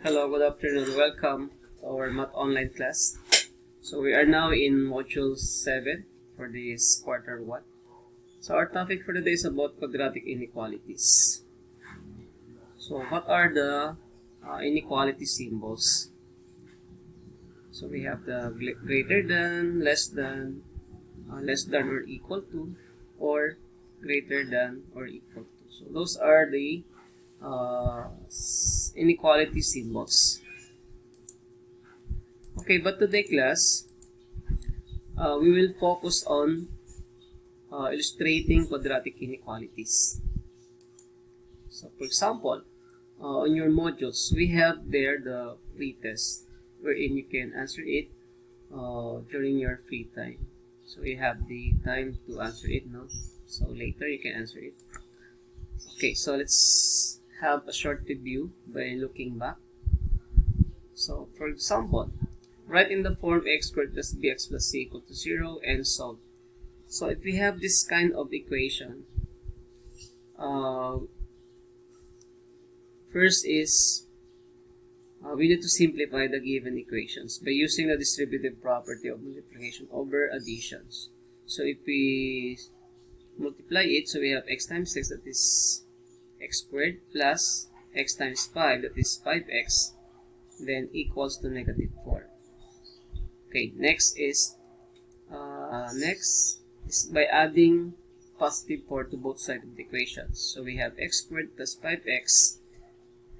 Hello, good afternoon. Welcome to our Math Online class. So we are now in Module 7 for this quarter 1. So our topic for today is about quadratic inequalities. So what are the inequality symbols? So we have the greater than, less than or equal to, or greater than or equal to. So those are the inequality symbols. Okay, but today class, we will focus on illustrating quadratic inequalities. So for example, on your modules, we have there the pretest wherein you can answer it during your free time. So you have the time to answer it now. So later you can answer it. Okay, so let's have a short review by looking back. So for example, write in the form x squared plus bx plus c equal to 0 and solve. So if we have this kind of equation, first is we need to simplify the given equations by using the distributive property of multiplication over additions. So if we multiply it, so we have x times x, that is x squared, plus x times 5, that is 5x, then equals to negative 4. Okay, next is by adding positive 4 to both sides of the equations. So we have x squared plus 5x,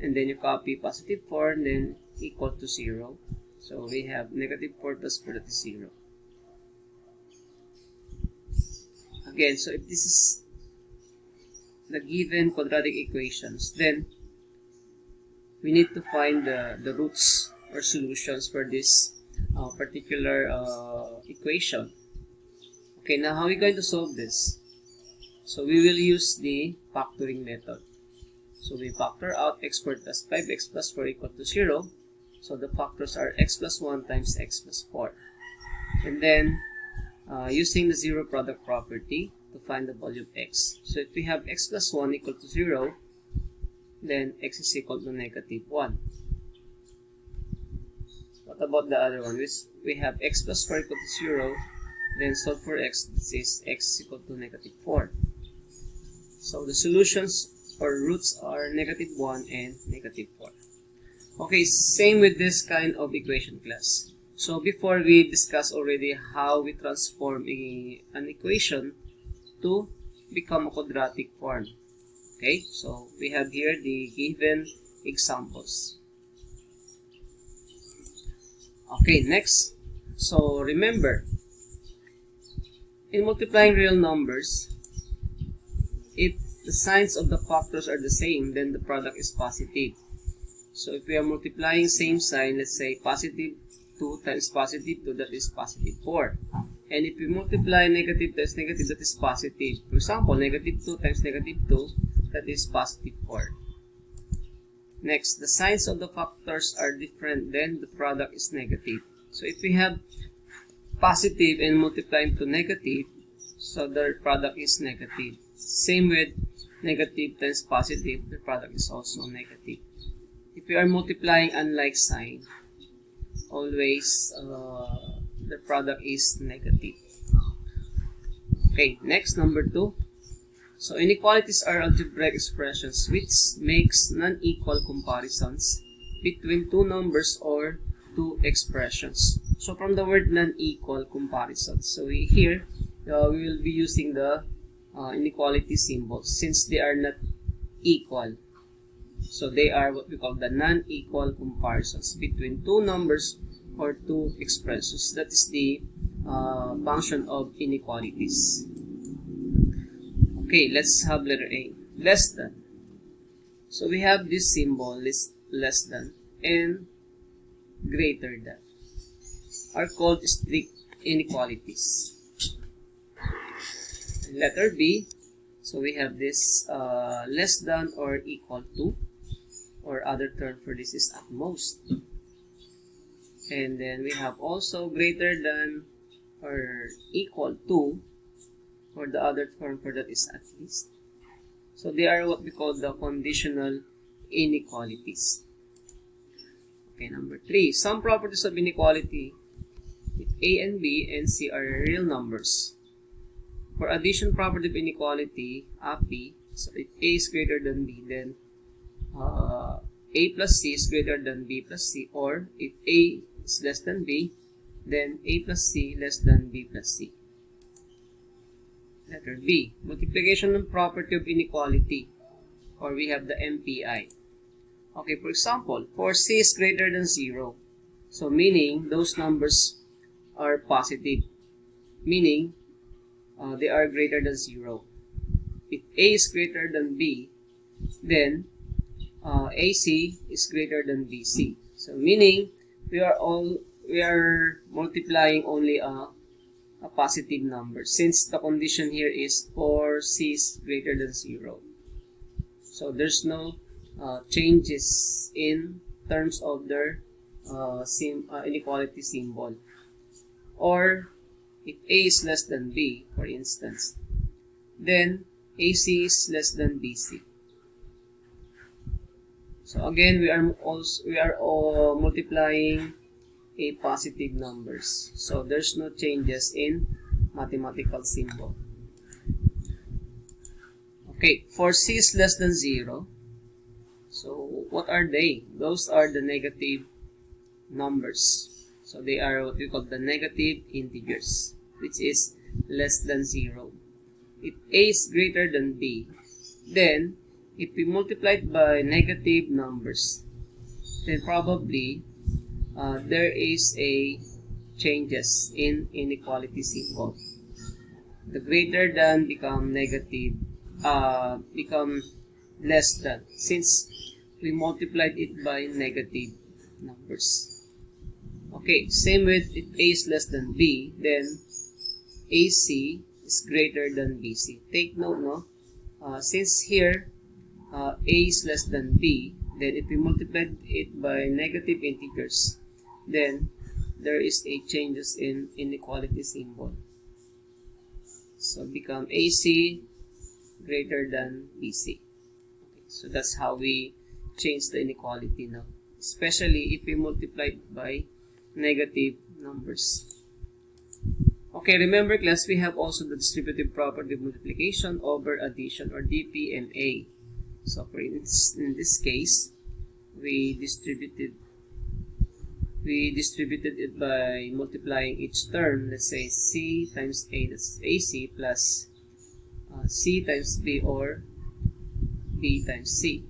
and then you copy positive 4 and then equal to 0. So we have negative 4 plus 4, that is 0. Again, so if this is the given quadratic equations, then we need to find the roots or solutions for this particular equation. Okay, now how are we going to solve this? So we will use the factoring method. So we factor out x squared plus 5x plus 4 equal to 0. So the factors are x plus 1 times x plus 4. And then using the zero product property to find the value of x. So if we have x plus 1 equal to 0, then x is equal to negative 1. What about the other one? We have x plus 4 equal to 0, then solve for x, this is x is equal to negative 4. So the solutions or roots are negative 1 and negative 4. Okay, same with this kind of equation class. So before we discuss already how we transform an equation to become a quadratic form. Okay, so we have here the given examples. Okay, next. So remember, in multiplying real numbers, if the signs of the factors are the same, then the product is positive. So if we are multiplying same sign, let's say positive 2 times positive 2, that is positive 4. And if we multiply negative times negative, that is positive. For example, negative 2 times negative 2, that is positive 4. Next, the signs of the factors are different, then the product is negative. So if we have positive and multiplying to negative, so the product is negative. Same with negative times positive, the product is also negative. If we are multiplying unlike sign, always the product is negative. Okay, next, number 2. So inequalities are algebraic expressions which makes non-equal comparisons between two numbers or two expressions. So from the word non-equal comparisons, so here we will be using the inequality symbols since they are not equal. So they are what we call the non-equal comparisons between two numbers or two expressions. That is the function of inequalities. Okay, let's have letter A, less than. So we have this symbol, less than, and greater than are called strict inequalities. Letter B, so we have this less than or equal to, or other term for this is at most. And then we have also greater than or equal to, or the other term for that is at least. So they are what we call the conditional inequalities. Okay, number 3. Some properties of inequality, if A and B and C are real numbers. For addition property of inequality, API, so if A is greater than B, then A plus C is greater than B plus C, or if A is less than B, then A plus C less than B plus C. Letter B, multiplication of property of inequality, or we have the MPI. Okay, for example, for C is greater than 0, so meaning those numbers are positive, meaning they are greater than 0. If A is greater than B, then AC is greater than BC. So meaning we are multiplying only a positive number, since the condition here is for C is greater than 0. So there's no changes in terms of their inequality symbol. Or if A is less than B, for instance, then AC is less than BC. So again, we are all multiplying a positive numbers. So there's no changes in mathematical symbol. Okay, for C is less than 0. So what are they? Those are the negative numbers. So they are what we call the negative integers, which is less than 0. If A is greater than B, then if we multiply it by negative numbers, then probably there is a changes in inequality symbol. The greater than become negative, become less than, since we multiplied it by negative numbers. Okay, same with if A is less than B, then AC is greater than BC. Take note, no? Since here A is less than B, then if we multiply it by negative integers, then there is a changes in inequality symbol. So become AC greater than BC. Okay, so that's how we change the inequality now, especially if we multiply it by negative numbers. Okay, remember class, we have also the distributive property of multiplication over addition, or DPMA. So for in this case, we distributed it by multiplying each term. Let's say C times A, that's AC, plus C times B, or B times C.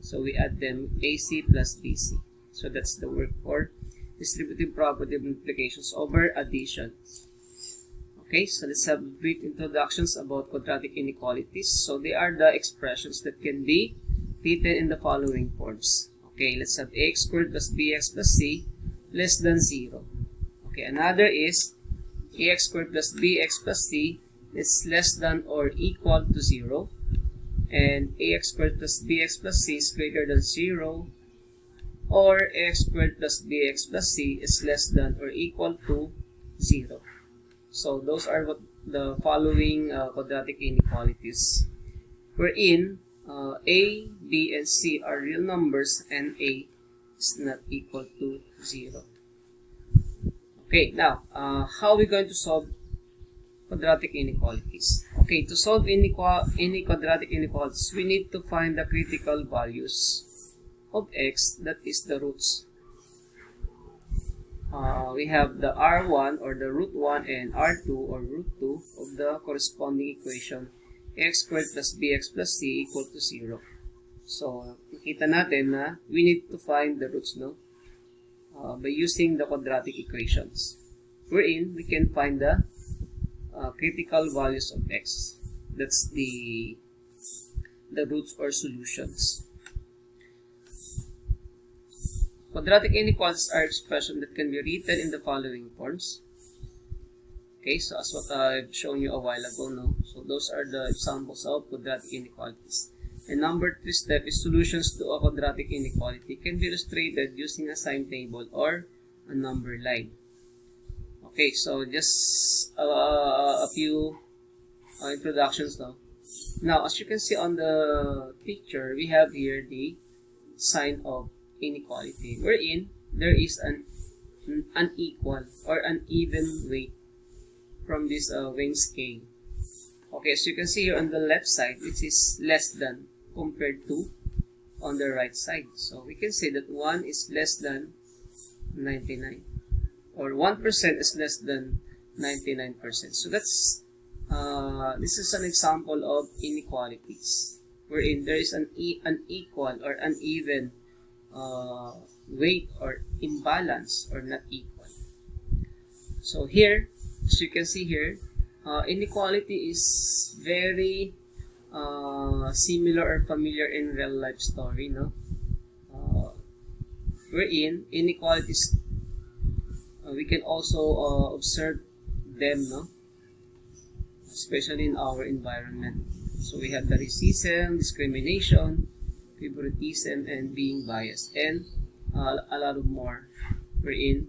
So we add them AC plus BC. So that's the work for distributive property of multiplications over addition. Okay, so let's have brief introductions about quadratic inequalities. So they are the expressions that can be written in the following forms. Okay, let's have ax squared plus bx plus c less than 0. Okay, another is ax squared plus bx plus c is less than or equal to 0. And ax squared plus bx plus c is greater than 0. Or ax squared plus bx plus c is less than or equal to 0. So those are what the following quadratic inequalities, wherein a, b, and c are real numbers and a is not equal to 0. Okay, now how are we going to solve quadratic inequalities? Okay, to solve any quadratic inequalities, we need to find the critical values of x, that is the roots. We have the R1 or the root 1 and R2 or root 2 of the corresponding equation x squared plus bx plus c equal to 0. So, nakita natin na we need to find the roots, no? By using the quadratic equations, wherein we can find the critical values of x. That's the roots or solutions. Quadratic inequalities are expressions that can be written in the following forms. Okay, so as what I've shown you a while ago, no? So those are the examples of quadratic inequalities. And number 3 step is solutions to a quadratic inequality can be illustrated using a sign table or a number line. Okay, so just a few introductions now. Now, as you can see on the picture, we have here the sign of inequality, wherein there is an unequal or uneven weight from this weighing scale. Okay, so you can see here on the left side, it is less than compared to on the right side. So we can say that 1 is less than 99, or 1% is less than 99%. So that's this is an example of inequalities wherein there is an unequal or uneven weight or imbalance or not equal. So here, as you can see here, inequality is very similar or familiar in real life story, no? Wherein inequalities, we can also observe them, no? Especially in our environment. So we have the racism, discrimination, favoritism, and being biased, and a lot of more, wherein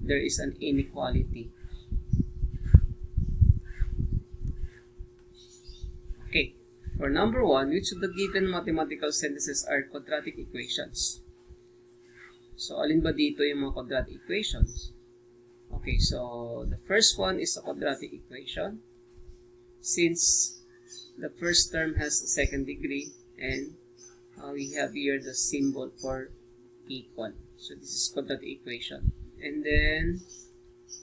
there is an inequality. Okay, for number 1, which of the given mathematical sentences are quadratic equations? So, alin ba dito yung mga quadratic equations? Okay, so the first one is a quadratic equation. Since the first term has a second degree, and we have here the symbol for equal. So this is quadratic equation. And then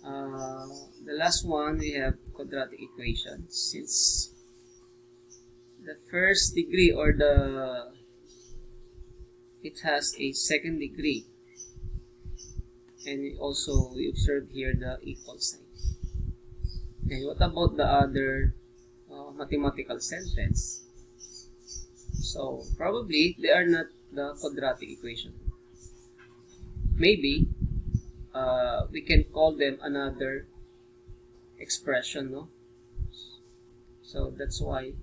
the last one, we have quadratic equation. Since the first degree or it has a second degree, and also we observe here the equal sign. And what about the other mathematical sentence? So probably they are not the quadratic equation. Maybe we can call them another expression, no? So that's why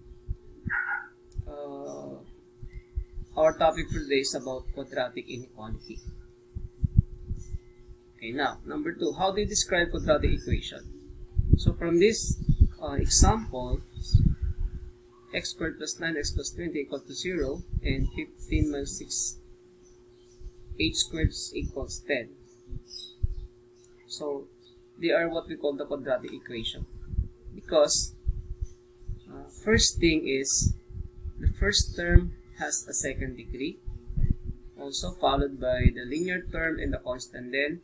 our topic for today is about quadratic inequality. Okay, now number 2, how do you describe quadratic equation? So from this example, x squared plus 9x plus 20 equal to 0, and 15 minus 6 h squared equals 10. So they are what we call the quadratic equation, because first thing is the first term has a second degree, also followed by the linear term and the constant, then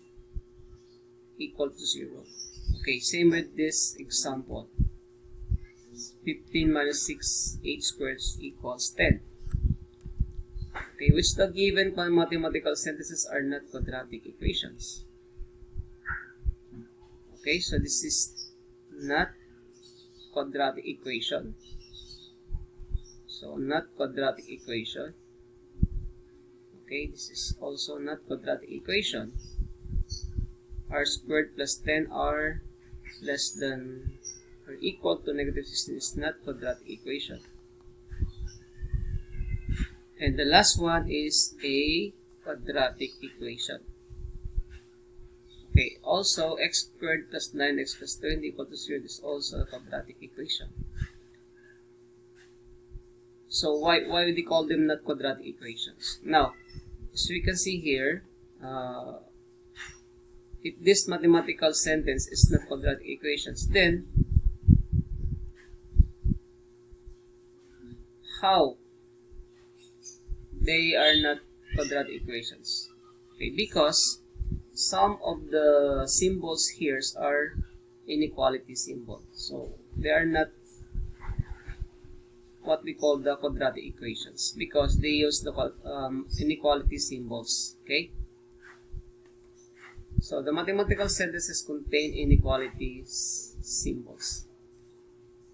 equal to 0. Okay, same with this example. 15 minus 6 h squared equals 10. Okay, which the given mathematical sentences are not quadratic equations. Okay, so this is not quadratic equation. So not quadratic equation. Okay, this is also not quadratic equation. R squared plus 10r less than or equal to negative 16 is not quadratic equation. And the last one is a quadratic equation. Okay, also x squared plus 9x plus 20 equal to 0 is also a quadratic equation. So why do they call them not quadratic equations? Now, as we can see here, if this mathematical sentence is not quadratic equations, then how they are not quadratic equations? Okay, because some of the symbols here are inequality symbols, so they are not what we call the quadratic equations because they use the inequality symbols. Okay, so the mathematical sentences contain inequality symbols.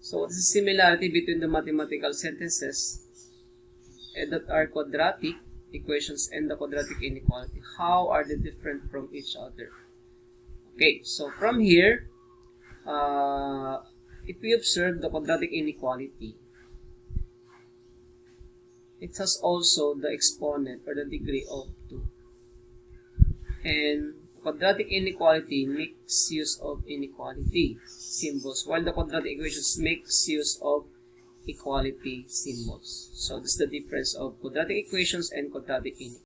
So what is the similarity between the mathematical sentences that are quadratic equations and the quadratic inequality? How are they different from each other? Okay, so from here, if we observe the quadratic inequality, it has also the exponent or the degree of 2. And quadratic inequality makes use of inequality symbols, while the quadratic equations makes use of equality symbols. So this is the difference of quadratic equations and quadratic inequality.